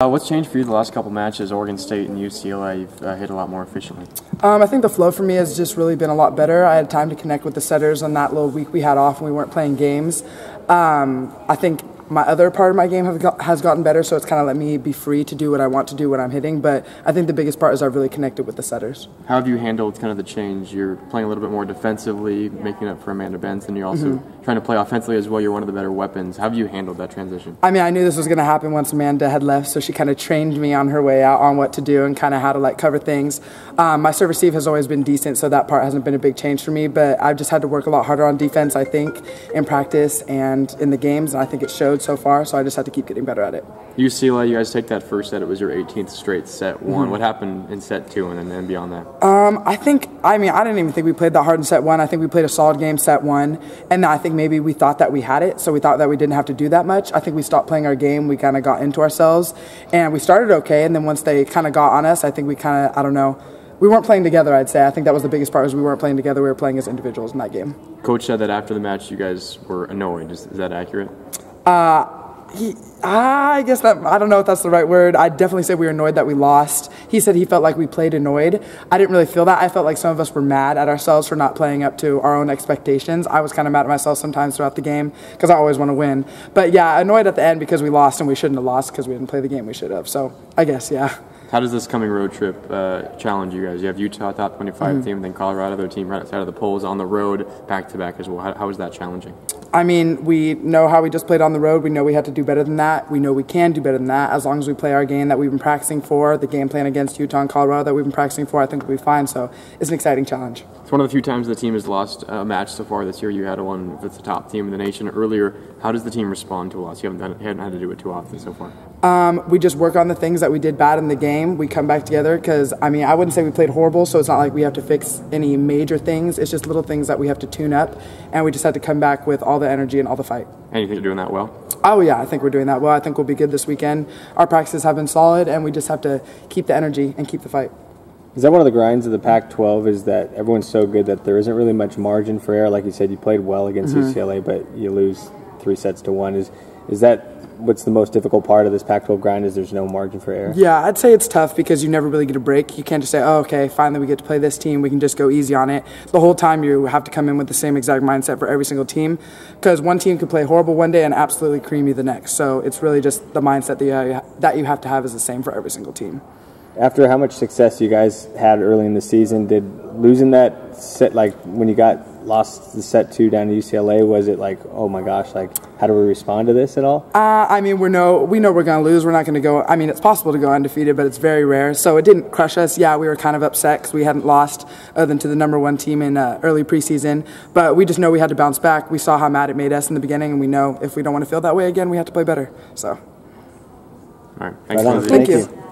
What's changed for you the last couple matches? Oregon State and UCLA, you've hit a lot more efficiently. I think the flow for me has just really been a lot better. I had time to connect with the setters on that little week we had off when we weren't playing games. I think my other part of my game has gotten better, so it's kind of let me be free to do what I want to do when I'm hitting. But I think the biggest part is I've really connected with the setters. How have you handled kind of the change? You're playing a little bit more defensively, making up for Amanda Benz, and you're also trying to play offensively as well. You're one of the better weapons. How have you handled that transition? I mean, I knew this was going to happen once Amanda had left, so she kind of trained me on her way out on what to do and kind of how to cover things. My serve receive has always been decent, so that part hasn't been a big change for me. But I've just had to work a lot harder on defense, I think, in practice and in the games, and I think it showed so far. So I just had to keep getting better at it. UCLA, you guys take that first set. It was your 18th straight set one. What happened in set two and then beyond that? I didn't even think we played that hard in set one. I think we played a solid game set one, and I think maybe we thought that we had it, so we thought that we didn't have to do that much. I think we stopped playing our game. We kind of got into ourselves, and we started okay, and then once they kind of got on us, I think we kind of, I don't know, we weren't playing together, I'd say. I think that was the biggest part, was we weren't playing together. We were playing as individuals in that game. Coach said that after the match you guys were annoyed. Is that accurate? I guess that, I don't know if that's the right word. I'd definitely say we were annoyed that we lost. He said he felt like we played annoyed. I didn't really feel that. I felt like some of us were mad at ourselves for not playing up to our own expectations. I was kind of mad at myself sometimes throughout the game because I always want to win. But yeah, annoyed at the end because we lost, and we shouldn't have lost because we didn't play the game we should have. So I guess, yeah. How does this coming road trip challenge you guys? You have Utah top 25 team, then Colorado, their team right outside of the polls, on the road, back-to-back as well. How is that challenging? I mean, we know how we just played on the road. We know we had to do better than that. We know we can do better than that. As long as we play our game that we've been practicing for, the game plan against Utah and Colorado that we've been practicing for, I think we'll be fine. So it's an exciting challenge. It's one of the few times the team has lost a match so far this year. You had one with the top team in the nation earlier. How does the team respond to a loss? You haven't had to do it too often so far. We just work on the things that we did bad in the game. We come back together because, I mean, I wouldn't say we played horrible, so it's not like we have to fix any major things. It's just little things that we have to tune up, and we just had to come back with all the energy and all the fight. And you think you're doing that well? Oh, yeah, I think we're doing that well. I think we'll be good this weekend. Our practices have been solid, and we just have to keep the energy and keep the fight. Is that one of the grinds of the Pac-12, is that everyone's so good that there isn't really much margin for error? Like you said, you played well against UCLA, but you lose 3-1. Is that what's the most difficult part of this Pac-12 grind, is there's no margin for error? Yeah, I'd say it's tough because you never really get a break. You can't just say, oh, okay, finally we get to play this team. We can just go easy on it. The whole time you have to come in with the same exact mindset for every single team, because one team could play horrible one day and absolutely cream you the next. So it's really just the mindset that you have to have is the same for every single team. After how much success you guys had early in the season, did losing that set, like when you lost the set 2 down to UCLA, was it like, oh my gosh, like how do we respond to this at all? I mean, we know we're going to lose. We're not going to go, I mean, it's possible to go undefeated, but it's very rare. So it didn't crush us. Yeah, we were kind of upset because we hadn't lost other than to the #1 team in early preseason. But we just know we had to bounce back. We saw how mad it made us in the beginning, and we know if we don't want to feel that way again, we have to play better. So. All right. Thanks. Thank you.